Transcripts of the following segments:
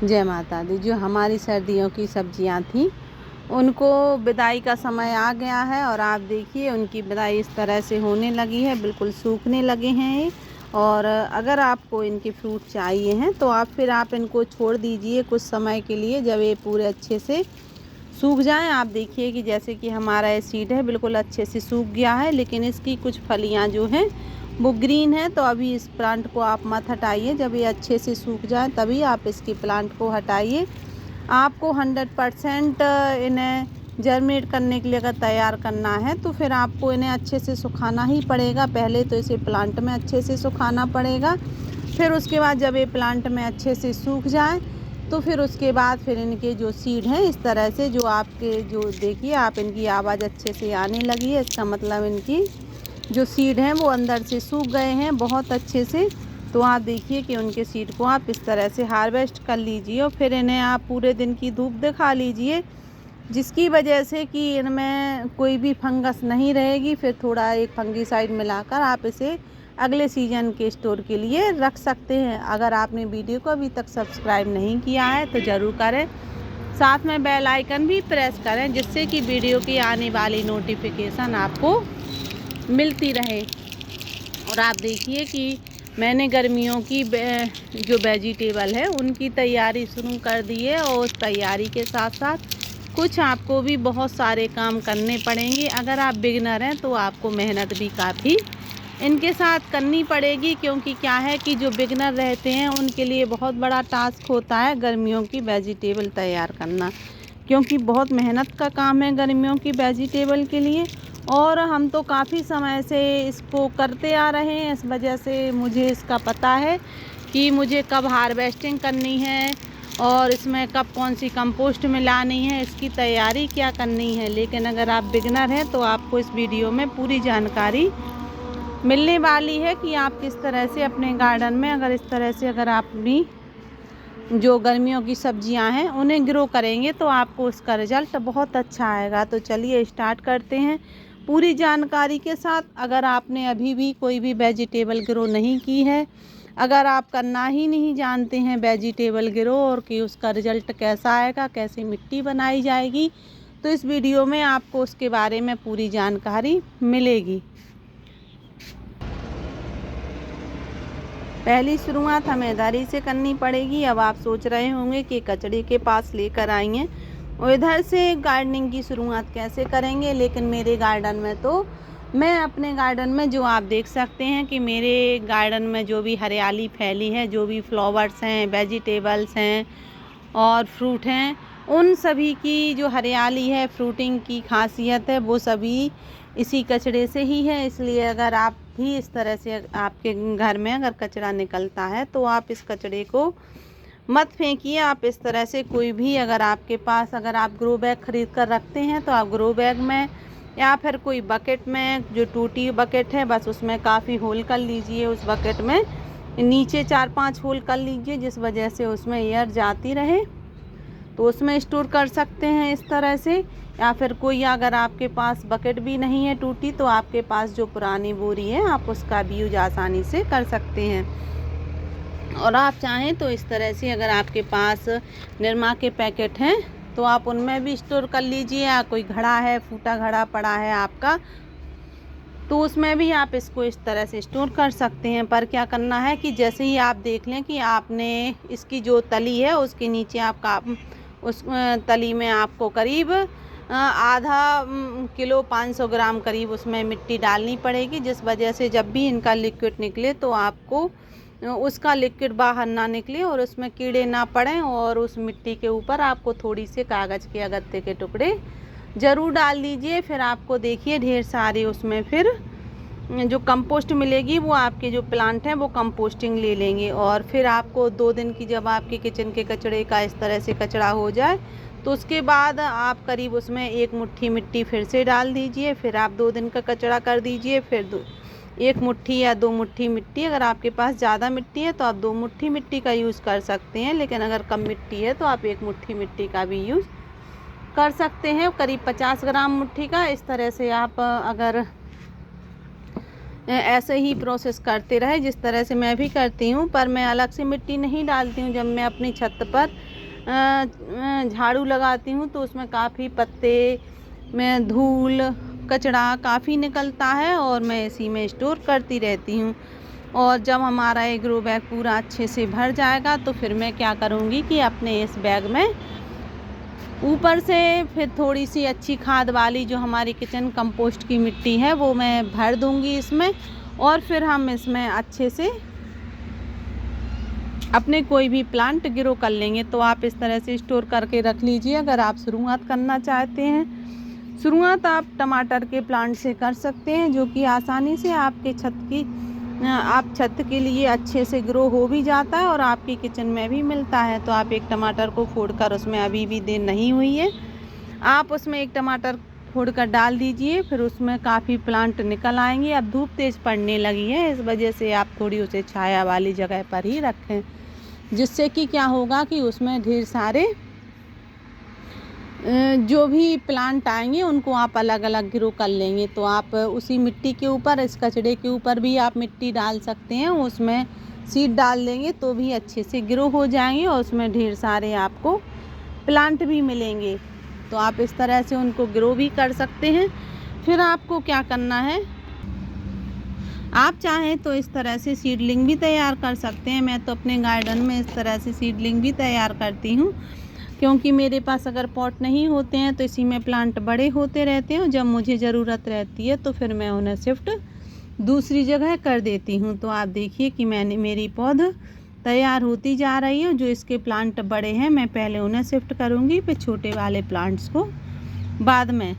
जय माता दी। जो हमारी सर्दियों की सब्जियां थी उनको विदाई का समय आ गया है और आप देखिए उनकी विदाई इस तरह से होने लगी है, बिल्कुल सूखने लगे हैं ये। और अगर आपको इनके फ्रूट चाहिए हैं तो आप इनको छोड़ दीजिए कुछ समय के लिए, जब ये पूरे अच्छे से सूख जाएं। आप देखिए कि जैसे कि हमारा ये सीड है बिल्कुल अच्छे से सूख गया है, लेकिन इसकी कुछ फलियां जो हैं वो ग्रीन है। तो अभी इस प्लांट को आप मत हटाइए, जब ये अच्छे से सूख जाए तभी आप इसकी प्लांट को हटाइए। आपको 100% इन्हें जर्मिनेट करने के लिए अगर तैयार करना है तो फिर आपको इन्हें अच्छे से सुखाना ही पड़ेगा। पहले तो इसे प्लांट में अच्छे से सुखाना पड़ेगा, फिर उसके बाद जब ये प्लांट में अच्छे से सूख जाए तो फिर उसके बाद फिर इनके जो सीड हैं इस तरह से जो आपके जो देखिए आप इनकी आवाज़ अच्छे से आने लगी है, इसका मतलब इनकी जो सीड हैं वो अंदर से सूख गए हैं बहुत अच्छे से। तो आप देखिए कि उनके सीड को आप इस तरह से हार्वेस्ट कर लीजिए और फिर इन्हें आप पूरे दिन की धूप दिखा लीजिए, जिसकी वजह से कि इनमें कोई भी फंगस नहीं रहेगी। फिर थोड़ा एक फंगीसाइड मिलाकर आप इसे अगले सीजन के स्टोर के लिए रख सकते हैं। अगर आपने वीडियो को अभी तक सब्सक्राइब नहीं किया है तो ज़रूर करें, साथ में बेल आइकन भी प्रेस करें, जिससे कि वीडियो की आने वाली नोटिफिकेशन आपको मिलती रहे। और आप देखिए कि मैंने गर्मियों की जो वेजिटेबल है उनकी तैयारी शुरू कर दी है, और उस तैयारी के साथ साथ कुछ आपको भी बहुत सारे काम करने पड़ेंगे। अगर आप बिगिनर हैं तो आपको मेहनत भी काफ़ी इनके साथ करनी पड़ेगी, क्योंकि क्या है कि जो बिगिनर रहते हैं उनके लिए बहुत बड़ा टास्क होता है गर्मियों की वेजिटेबल तैयार करना, क्योंकि बहुत मेहनत का काम है गर्मियों की वेजिटेबल के लिए। और हम तो काफ़ी समय से इसको करते आ रहे हैं, इस वजह से मुझे इसका पता है कि मुझे कब हार्वेस्टिंग करनी है और इसमें कब कौन सी कंपोस्ट मिलानी है, इसकी तैयारी क्या करनी है। लेकिन अगर आप बिगिनर हैं तो आपको इस वीडियो में पूरी जानकारी मिलने वाली है कि आप किस तरह से अपने गार्डन में अगर इस तरह से अगर आप अपनी जो गर्मियों की सब्जियां हैं उन्हें ग्रो करेंगे तो आपको उसका रिज़ल्ट बहुत अच्छा आएगा। तो चलिए स्टार्ट करते हैं पूरी जानकारी के साथ। अगर आपने अभी भी कोई भी वेजिटेबल ग्रो नहीं की है, अगर आप करना ही नहीं जानते हैं वेजिटेबल ग्रो और कि उसका रिज़ल्ट कैसा आएगा, कैसे मिट्टी बनाई जाएगी, तो इस वीडियो में आपको उसके बारे में पूरी जानकारी मिलेगी। पहली शुरुआत हमें इधर से करनी पड़ेगी। अब आप सोच रहे होंगे कि कचड़े के पास लेकर आई हैं और इधर से गार्डनिंग की शुरुआत कैसे करेंगे, लेकिन मेरे गार्डन में तो मैं अपने गार्डन में जो आप देख सकते हैं कि मेरे गार्डन में जो भी हरियाली फैली है, जो भी फ्लावर्स हैं, वेजिटेबल्स हैं और फ्रूट हैं, उन सभी की जो हरियाली है, फ्रूटिंग की खासियत है, वो सभी इसी कचड़े से ही है। इसलिए अगर आप भी इस तरह से आपके घर में अगर कचरा निकलता है तो आप इस कचड़े को मत फेंकिए। आप इस तरह से कोई भी अगर आपके पास अगर आप ग्रो बैग ख़रीद कर रखते हैं तो आप ग्रो बैग में या फिर कोई बकेट में, जो टूटी बकेट है बस उसमें काफ़ी होल कर लीजिए। उस बकेट में नीचे 4-5 होल कर लीजिए, जिस वजह से उसमें एयर जाती रहे, तो उसमें स्टोर कर सकते हैं इस तरह से। या फिर कोई अगर आपके पास बकेट भी नहीं है टूटी तो आपके पास जो पुरानी बोरी है आप उसका भी यूज आसानी से कर सकते हैं। और आप चाहें तो इस तरह से अगर आपके पास निरमा के पैकेट हैं तो आप उनमें भी स्टोर कर लीजिए, या कोई घड़ा है, फूटा घड़ा पड़ा है आपका, तो उसमें भी आप इसको इस तरह से स्टोर कर सकते हैं। पर क्या करना है कि जैसे ही आप देख लें कि आपने इसकी जो तली है उसके नीचे आपका उस तली में आपको करीब आधा किलो 500 ग्राम करीब उसमें मिट्टी डालनी पड़ेगी, जिस वजह से जब भी इनका लिक्विड निकले तो आपको उसका लिक्विड बाहर ना निकले और उसमें कीड़े ना पड़ें। और उस मिट्टी के ऊपर आपको थोड़ी से कागज़ के अगत्ते के टुकड़े ज़रूर डाल दीजिए। फिर आपको देखिए ढेर सारे उसमें फिर जो कंपोस्ट मिलेगी, वो आपके जो प्लांट हैं वो कंपोस्टिंग ले लेंगे। और फिर आपको 2 दिन की जब आपके किचन के कचड़े का इस तरह से कचड़ा हो जाए तो उसके बाद आप करीब उसमें 1 मुट्ठी मिट्टी फिर से डाल दीजिए। फिर आप 2 दिन का कचड़ा कर दीजिए, फिर 1 मुट्ठी या 2 मुट्ठी मिट्टी, अगर आपके पास ज़्यादा मिट्टी है तो आप 2 मुट्ठी मिट्टी का यूज़ कर सकते हैं, लेकिन अगर कम मिट्टी है तो आप 1 मुट्ठी मिट्टी का भी यूज़ कर सकते हैं, करीब 50 ग्राम मुट्ठी का। इस तरह से आप अगर ऐसे ही प्रोसेस करते रहे जिस तरह से मैं भी करती हूँ, पर मैं अलग से मिट्टी नहीं डालती हूँ। जब मैं अपनी छत पर झाड़ू लगाती हूँ तो उसमें काफ़ी पत्ते में धूल कचरा काफ़ी निकलता है और मैं इसी में स्टोर करती रहती हूँ। और जब हमारा ये ग्रो बैग पूरा अच्छे से भर जाएगा तो फिर मैं क्या करूँगी कि अपने इस बैग में ऊपर से फिर थोड़ी सी अच्छी खाद वाली जो हमारी किचन कंपोस्ट की मिट्टी है वो मैं भर दूँगी इसमें, और फिर हम इसमें अच्छे से अपने कोई भी प्लांट ग्रो कर लेंगे। तो आप इस तरह से स्टोर करके रख लीजिए। अगर आप शुरुआत करना चाहते हैं, शुरुआत आप टमाटर के प्लांट से कर सकते हैं, जो कि आसानी से आपके छत के लिए अच्छे से ग्रो हो भी जाता है और आपकी किचन में भी मिलता है। तो आप एक टमाटर को फोड़कर, उसमें अभी भी देर नहीं हुई है, आप उसमें एक टमाटर फोड़कर डाल दीजिए, फिर उसमें काफ़ी प्लांट निकल आएंगे। अब धूप तेज़ पड़ने लगी है, इस वजह से आप थोड़ी उसे छाया वाली जगह पर ही रखें, जिससे कि क्या होगा कि उसमें ढेर सारे जो भी प्लांट आएंगे उनको आप अलग अलग ग्रो कर लेंगे। तो आप उसी मिट्टी के ऊपर, इस कचड़े के ऊपर भी आप मिट्टी डाल सकते हैं, उसमें सीड डाल देंगे तो भी अच्छे से ग्रो हो जाएंगे और उसमें ढेर सारे आपको प्लांट भी मिलेंगे। तो आप इस तरह से उनको ग्रो भी कर सकते हैं। फिर आपको क्या करना है, आप चाहें तो इस तरह से सीडलिंग भी तैयार कर सकते हैं। मैं तो अपने गार्डन में इस तरह से सीडलिंग भी तैयार करती हूँ, क्योंकि मेरे पास अगर पॉट नहीं होते हैं तो इसी में प्लांट बड़े होते रहते हैं। जब मुझे ज़रूरत रहती है तो फिर मैं उन्हें शिफ्ट दूसरी जगह कर देती हूँ। तो आप देखिए कि मेरी पौध तैयार होती जा रही है। जो इसके प्लांट बड़े हैं मैं पहले उन्हें शिफ्ट करूँगी, फिर छोटे वाले प्लांट्स को बाद में।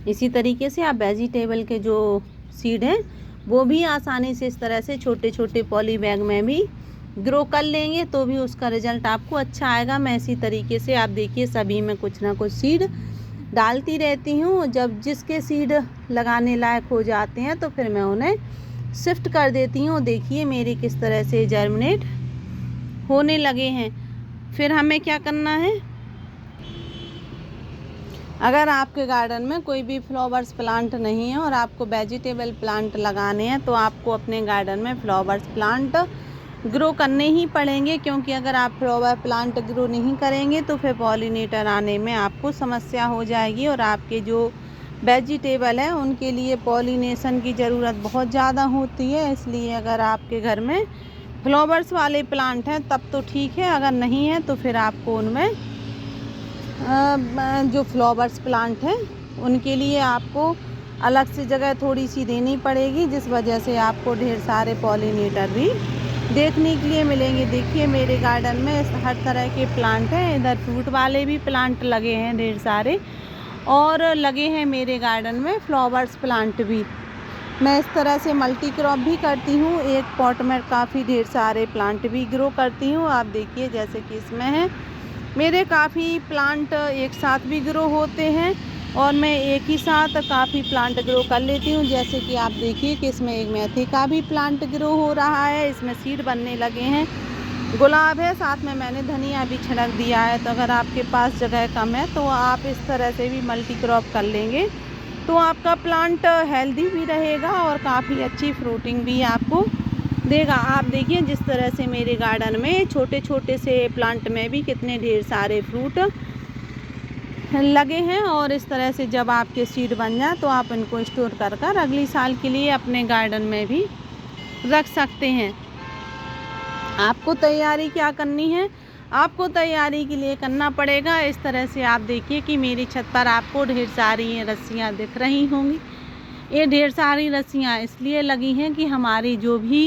इसी तरीके से आप वेजिटेबल के जो सीड हैं वो भी आसानी से इस तरह से छोटे छोटे पॉली बैग में भी ग्रो कर लेंगे तो भी उसका रिजल्ट आपको अच्छा आएगा। मैं इसी तरीके से आप देखिए सभी में कुछ ना कुछ सीड डालती रहती हूँ। जब जिसके सीड लगाने लायक हो जाते हैं तो फिर मैं उन्हें शिफ्ट कर देती हूँ। देखिए मेरे किस तरह से जर्मिनेट होने लगे हैं। फिर हमें क्या करना है, अगर आपके गार्डन में कोई भी फ्लावर्स प्लांट नहीं है और आपको वेजिटेबल प्लांट लगाने हैं तो आपको अपने गार्डन में फ्लावर्स प्लांट ग्रो करने ही पड़ेंगे, क्योंकि अगर आप फ्लावर प्लांट ग्रो नहीं करेंगे तो फिर पॉलिनेटर आने में आपको समस्या हो जाएगी और आपके जो वेजिटेबल है उनके लिए पॉलिनेशन की ज़रूरत बहुत ज़्यादा होती है। इसलिए अगर आपके घर में फ्लावर्स वाले प्लांट हैं तब तो ठीक है, अगर नहीं है तो फिर आपको उनमें जो फ्लावर्स प्लांट हैं उनके लिए आपको अलग से जगह थोड़ी सी देनी पड़ेगी, जिस वजह से आपको ढेर सारे पॉलिनेटर भी देखने के लिए मिलेंगे। देखिए मेरे गार्डन में हर तरह के प्लांट हैं, इधर फ्रूट वाले भी प्लांट लगे हैं ढेर सारे, और लगे हैं मेरे गार्डन में फ्लावर्स प्लांट भी। मैं इस तरह से मल्टी क्रॉप भी करती हूँ, एक पॉट में काफ़ी ढेर सारे प्लांट भी ग्रो करती हूँ। आप देखिए जैसे कि इसमें है मेरे काफ़ी प्लांट एक साथ भी ग्रो होते हैं और मैं एक ही साथ काफ़ी प्लांट ग्रो कर लेती हूँ। जैसे कि आप देखिए कि इसमें एक मेथी का भी प्लांट ग्रो हो रहा है, इसमें सीड बनने लगे हैं। गुलाब है, साथ में मैंने धनिया भी छिड़क दिया है। तो अगर आपके पास जगह कम है तो आप इस तरह से भी मल्टी क्रॉप कर लेंगे तो आपका प्लांट हेल्दी भी रहेगा और काफ़ी अच्छी फ्रूटिंग भी आपको देगा। आप देखिए जिस तरह से मेरे गार्डन में छोटे छोटे से प्लांट में भी कितने ढेर सारे फ्रूट लगे हैं, और इस तरह से जब आपके सीड बन जाए तो आप इनको स्टोर कर कर अगली साल के लिए अपने गार्डन में भी रख सकते हैं। आपको तैयारी क्या करनी है, आपको तैयारी के लिए करना पड़ेगा इस तरह से। आप देखिए कि मेरी छत पर आपको ढेर सारी रस्सियाँ दिख रही होंगी। ये ढेर सारी रस्सियाँ इसलिए लगी हैं कि हमारी जो भी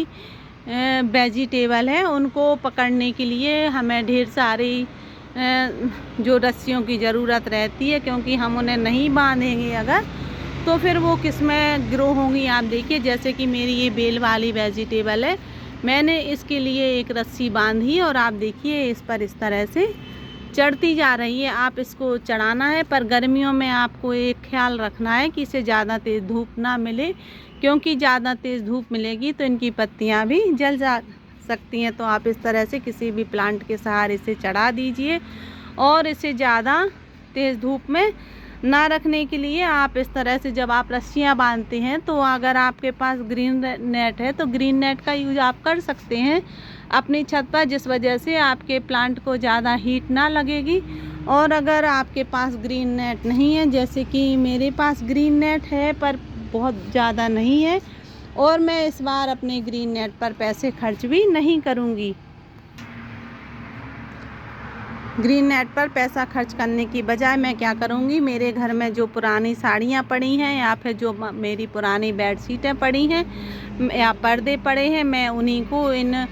वेजिटेबल है उनको पकड़ने के लिए हमें ढेर सारी जो रस्सियों की ज़रूरत रहती है, क्योंकि हम उन्हें नहीं बांधेंगे अगर तो फिर वो किस में ग्रो होंगी। आप देखिए जैसे कि मेरी ये बेल वाली वेजिटेबल है, मैंने इसके लिए एक रस्सी बांधी और आप देखिए इस पर इस तरह से चढ़ती जा रही है। आप इसको चढ़ाना है, पर गर्मियों में आपको एक ख्याल रखना है कि इसे ज़्यादा तेज़ धूप ना मिले, क्योंकि ज़्यादा तेज़ धूप मिलेगी तो इनकी पत्तियां भी जल जा सकती हैं। तो आप इस तरह से किसी भी प्लांट के सहारे से चढ़ा दीजिए और इसे ज़्यादा तेज़ धूप में ना रखने के लिए आप इस तरह से जब आप रस्सियाँ बांधते हैं तो अगर आपके पास ग्रीन नेट है तो ग्रीन नेट का यूज आप कर सकते हैं अपनी छत पर, जिस वजह से आपके प्लांट को ज़्यादा हीट ना लगेगी। और अगर आपके पास ग्रीन नेट नहीं है, जैसे कि मेरे पास ग्रीन नेट है पर बहुत ज़्यादा नहीं है, और मैं इस बार अपने ग्रीन नेट पर पैसे खर्च भी नहीं करूँगी। ग्रीन नेट पर पैसा खर्च करने की बजाय मैं क्या करूँगी, मेरे घर में जो पुरानी साड़ियाँ पड़ी हैं या फिर जो मेरी पुरानी बेडशीटें पड़ी हैं या पर्दे पड़े हैं, मैं उन्हीं को इन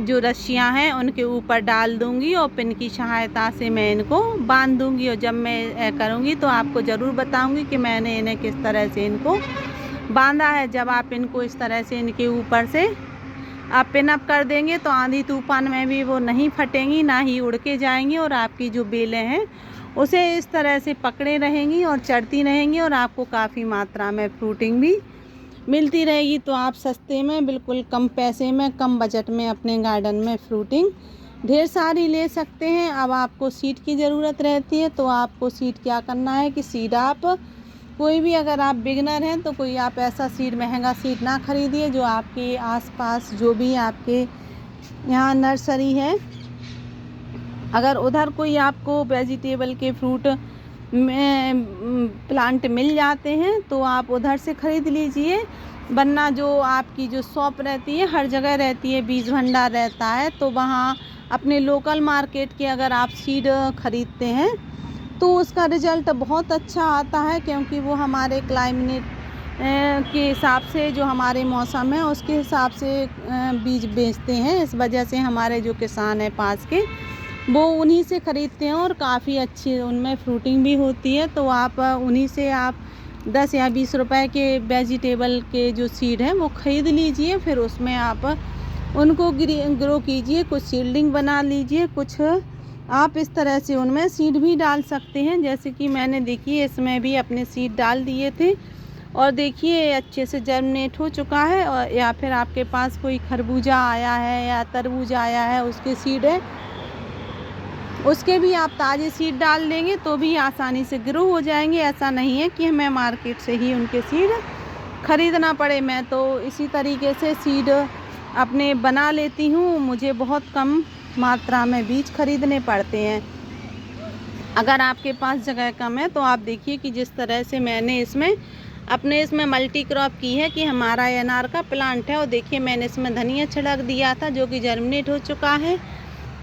जो रस्सियाँ हैं उनके ऊपर डाल दूँगी और पिन की सहायता से मैं इनको बांध दूँगी। और जब मैं करूँगी तो आपको ज़रूर बताऊँगी कि मैंने इन्हें किस तरह से इनको बांधा है। जब आप इनको इस तरह से इनके ऊपर से आप पिन अप कर देंगे तो आंधी तूफान में भी वो नहीं फटेंगी, ना ही उड़ के जाएंगी, और आपकी जो बेलें हैं उसे इस तरह से पकड़े रहेंगी और चढ़ती रहेंगी और आपको काफ़ी मात्रा में फ्रूटिंग भी मिलती रहेगी। तो आप सस्ते में, बिल्कुल कम पैसे में, कम बजट में अपने गार्डन में फ्रूटिंग ढेर सारी ले सकते हैं। अब आपको सीड की ज़रूरत रहती है, तो आपको सीड क्या करना है कि सीड आप कोई भी, अगर आप बिगनर हैं तो कोई आप ऐसा सीड, महंगा सीड ना खरीदिए। जो आपके आसपास जो भी आपके यहाँ नर्सरी है, अगर उधर कोई आपको वेजिटेबल के फ्रूट में प्लांट मिल जाते हैं तो आप उधर से ख़रीद लीजिए, वरना जो आपकी जो शॉप रहती है, हर जगह रहती है, बीज भंडार रहता है, तो वहाँ अपने लोकल मार्केट के अगर आप सीड ख़रीदते हैं तो उसका रिज़ल्ट बहुत अच्छा आता है, क्योंकि वो हमारे क्लाइमेट के हिसाब से, जो हमारे मौसम है उसके हिसाब से बीज बेचते हैं। इस वजह से हमारे जो किसान हैं पास के, वो उन्हीं से ख़रीदते हैं और काफ़ी अच्छी उनमें फ्रूटिंग भी होती है। तो आप उन्हीं से आप 10 या 20 रुपए के वेजिटेबल के जो सीड हैं वो ख़रीद लीजिए, फिर उसमें आप उनको ग्रो कीजिए, कुछ सीडलिंग बना लीजिए, कुछ आप इस तरह से उनमें सीड भी डाल सकते हैं। जैसे कि मैंने, देखिए, इसमें भी अपने सीड डाल दिए थे और देखिए अच्छे से जर्मिनेट हो चुका है। और या फिर आपके पास कोई खरबूजा आया है या तरबूज आया है, उसके सीड है, उसके भी आप ताज़े सीड डाल देंगे तो भी आसानी से ग्रो हो जाएंगे। ऐसा नहीं है कि हमें मार्केट से ही उनके सीड ख़रीदना पड़े। मैं तो इसी तरीके से सीड अपने बना लेती हूँ, मुझे बहुत कम मात्रा में बीज खरीदने पड़ते हैं। अगर आपके पास जगह कम है तो आप देखिए कि जिस तरह से मैंने इसमें मल्टी क्रॉप की है, कि हमारा अनार का प्लांट है, और देखिए मैंने इसमें धनिया छिड़क दिया था जो कि जर्मिनेट हो चुका है।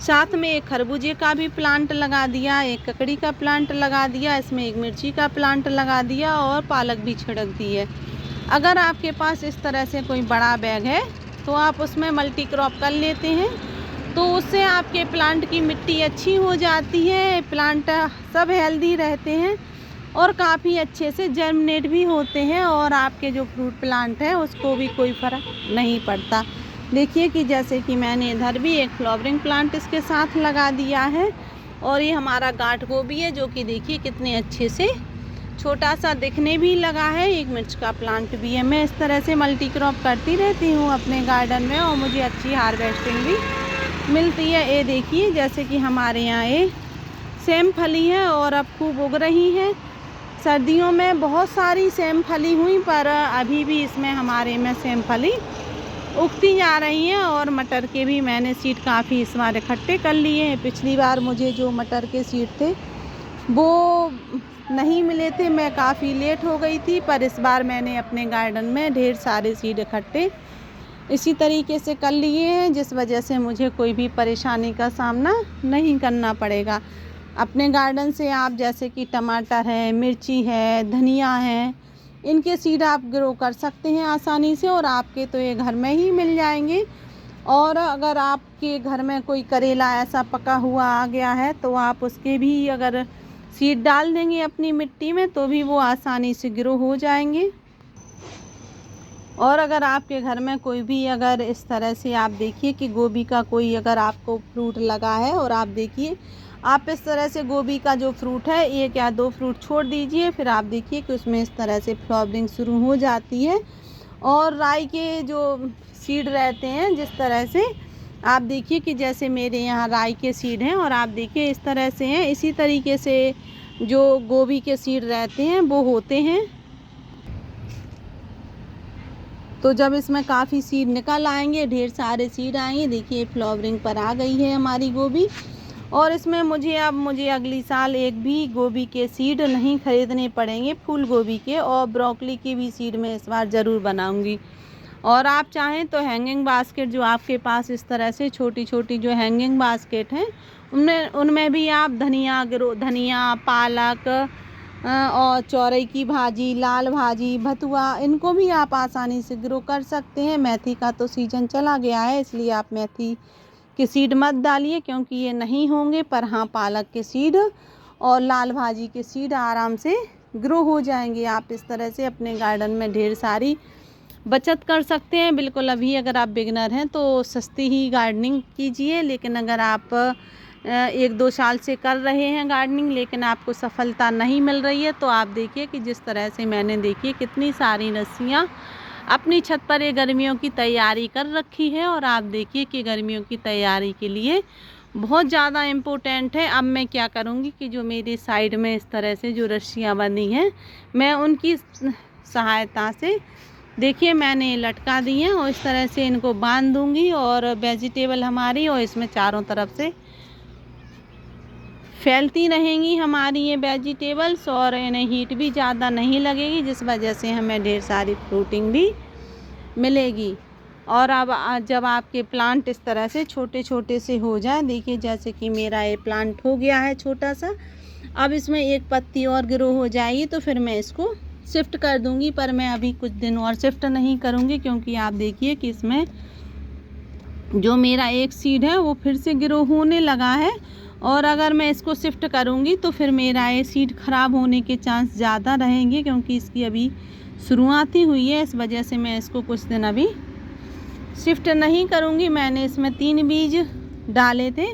साथ में एक खरबूजे का भी प्लांट लगा दिया, एक ककड़ी का प्लांट लगा दिया, इसमें एक मिर्ची का प्लांट लगा दिया और पालक भी छिड़क दी है। अगर आपके पास इस तरह से कोई बड़ा बैग है तो आप उसमें मल्टी क्रॉप कर लेते हैं, तो उससे आपके प्लांट की मिट्टी अच्छी हो जाती है, प्लांट सब हेल्दी रहते हैं और काफ़ी अच्छे से जर्मिनेट भी होते हैं, और आपके जो फ्रूट प्लांट है उसको भी कोई फ़र्क नहीं पड़ता। देखिए कि जैसे कि मैंने इधर भी एक फ्लावरिंग प्लांट इसके साथ लगा दिया है, और ये हमारा गांठ गोभी है जो कि देखिए कितने अच्छे से छोटा सा दिखने भी लगा है। एक मिर्च का प्लांट भी है। मैं इस तरह से मल्टी क्रॉप करती रहती हूँ अपने गार्डन में और मुझे अच्छी हार्वेस्टिंग भी मिलती है। ये देखिए जैसे कि हमारे यहाँ ये सेम फली है और अब खूब उग रही है। सर्दियों में बहुत सारी सेम फली हुई, पर अभी भी इसमें हमारे में सेम फली उगती जा रही हैं। और मटर के भी मैंने सीड काफ़ी इस बार इकट्ठे कर लिए हैं। पिछली बार मुझे जो मटर के सीड थे वो नहीं मिले थे, मैं काफ़ी लेट हो गई थी, पर इस बार मैंने अपने गार्डन में ढेर सारे सीड इकट्ठे इसी तरीके से कर लिए हैं, जिस वजह से मुझे कोई भी परेशानी का सामना नहीं करना पड़ेगा। अपने गार्डन से आप जैसे कि टमाटर है, मिर्ची है, धनिया है, इनके सीड आप ग्रो कर सकते हैं आसानी से, और आपके तो ये घर में ही मिल जाएंगे। और अगर आपके घर में कोई करेला ऐसा पका हुआ आ गया है तो आप उसके भी अगर सीड डाल देंगे अपनी मिट्टी में तो भी वो आसानी से ग्रो हो जाएंगे। और अगर आपके घर में कोई भी, अगर इस तरह से आप देखिए कि गोभी का कोई अगर आपको फ्रूट लगा है, और आप देखिए आप इस तरह से गोभी का जो फ्रूट है, एक या दो फ्रूट छोड़ दीजिए, फिर आप देखिए कि उसमें इस तरह से फ्लावरिंग शुरू हो जाती है। और राई के जो सीड रहते हैं, जिस तरह से आप देखिए कि जैसे मेरे यहाँ राई के सीड हैं और आप देखिए इस तरह से हैं, इसी तरीके से जो गोभी के सीड रहते हैं वो होते हैं। तो जब इसमें काफ़ी सीड निकल आएंगे, ढेर सारे सीड आएंगे, देखिए फ्लावरिंग पर आ गई है हमारी गोभी। और इसमें मुझे अगली साल एक भी गोभी के सीड नहीं खरीदने पड़ेंगे, फूल गोभी के। और ब्रोकली की भी सीड मैं इस बार ज़रूर बनाऊंगी। और आप चाहें तो हैंगिंग बास्केट, जो आपके पास इस तरह से छोटी छोटी जो हैंगिंग बास्केट हैं, उनमें भी आप धनिया, पालक और चौरई की भाजी, लाल भाजी, भतुआ, इनको भी आप आसानी से ग्रो कर सकते हैं। मेथी का तो सीज़न चला गया है, इसलिए आप मेथी के सीड मत डालिए क्योंकि ये नहीं होंगे। पर हाँ, पालक के सीड और लाल भाजी के सीड आराम से ग्रो हो जाएंगे। आप इस तरह से अपने गार्डन में ढेर सारी बचत कर सकते हैं। बिल्कुल अभी अगर आप बिगनर हैं तो सस्ती ही गार्डनिंग कीजिए, लेकिन अगर आप 1-2 साल से कर रहे हैं गार्डनिंग लेकिन आपको सफलता नहीं मिल रही है, तो आप देखिए कि जिस तरह से मैंने देखिए कितनी सारी रस्सियाँ अपनी छत पर ये गर्मियों की तैयारी कर रखी है। और आप देखिए कि गर्मियों की तैयारी के लिए बहुत ज़्यादा इम्पोर्टेंट है। अब मैं क्या करूँगी कि जो मेरी साइड में इस तरह से जो रस्सियाँ बंधी हैं, मैं उनकी सहायता से देखिए मैंने लटका दी हैं और इस तरह से इनको बांध दूँगी। और वेजिटेबल हमारी और इसमें चारों तरफ से फैलती रहेंगी हमारी ये वेजिटेबल्स, और इन्हें हीट भी ज़्यादा नहीं लगेगी, जिस वजह से हमें ढेर सारी फ्रूटिंग भी मिलेगी। और अब जब आपके प्लांट इस तरह से छोटे छोटे से हो जाए, देखिए जैसे कि मेरा ये प्लांट हो गया है छोटा सा, अब इसमें एक पत्ती और ग्रो हो जाएगी तो फिर मैं इसको शिफ्ट कर दूंगी। पर मैं अभी कुछ दिन और शिफ्ट नहीं करूंगी क्योंकि आप देखिए कि इसमें जो मेरा एक सीड है वो फिर से ग्रो होने लगा है। और अगर मैं इसको शिफ्ट करूंगी तो फिर मेरा ये सीड ख़राब होने के चांस ज़्यादा रहेंगे क्योंकि इसकी अभी शुरुआत ही हुई है। इस वजह से मैं इसको कुछ दिन अभी शिफ्ट नहीं करूंगी। मैंने इसमें 3 बीज डाले थे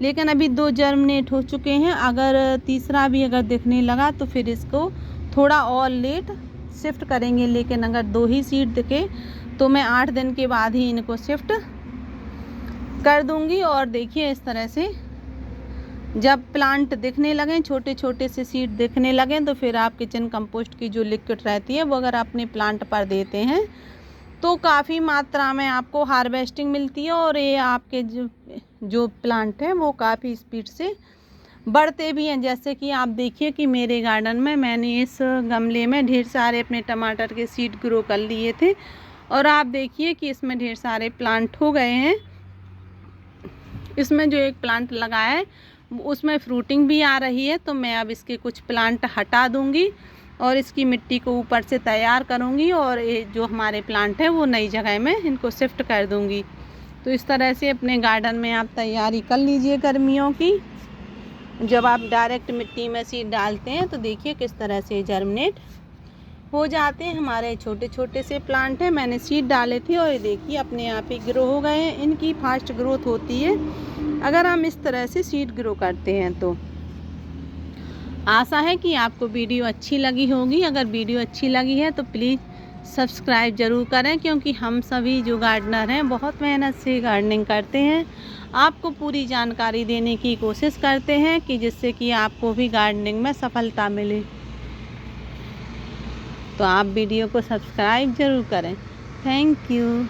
लेकिन अभी 2 जर्मिनेट हो चुके हैं। अगर तीसरा भी अगर दिखने लगा तो फिर इसको थोड़ा और लेट शिफ्ट करेंगे, लेकिन अगर 2 ही सीड दिखे तो मैं 8 दिन के बाद ही इनको शिफ्ट कर दूंगी। और देखिए इस तरह से जब प्लांट दिखने लगें, छोटे छोटे से सीड दिखने लगें, तो फिर आप किचन कंपोस्ट की जो लिक्विड रहती है वो अगर अपने प्लांट पर देते हैं तो काफ़ी मात्रा में आपको हार्वेस्टिंग मिलती है। और ये आपके जो प्लांट हैं वो काफ़ी स्पीड से बढ़ते भी हैं। जैसे कि आप देखिए कि मेरे गार्डन में मैंने इस गमले में ढेर सारे अपने टमाटर के सीड ग्रो कर लिए थे और आप देखिए कि इसमें ढेर सारे प्लांट हो गए हैं। इसमें जो एक प्लांट लगाया है उसमें फ्रूटिंग भी आ रही है, तो मैं अब इसके कुछ प्लांट हटा दूंगी और इसकी मिट्टी को ऊपर से तैयार करूंगी और ये जो हमारे प्लांट है वो नई जगह में इनको शिफ्ट कर दूंगी। तो इस तरह से अपने गार्डन में आप तैयारी कर लीजिए गर्मियों की। जब आप डायरेक्ट मिट्टी में सीड डालते हैं तो देखिए किस तरह से जर्मिनेट हो जाते हैं। हमारे छोटे छोटे से प्लांट हैं, मैंने सीड डाले थे और ये देखिए अपने आप ही ग्रो हो गए हैं। इनकी फास्ट ग्रोथ होती है अगर हम इस तरह से सीड ग्रो करते हैं। तो आशा है कि आपको वीडियो अच्छी लगी होगी। अगर वीडियो अच्छी लगी है तो प्लीज़ सब्सक्राइब ज़रूर करें, क्योंकि हम सभी जो गार्डनर हैं बहुत मेहनत से गार्डनिंग करते हैं, आपको पूरी जानकारी देने की कोशिश करते हैं कि जिससे कि आपको भी गार्डनिंग में सफलता मिले। तो आप वीडियो को सब्सक्राइब ज़रूर करें। Thank you.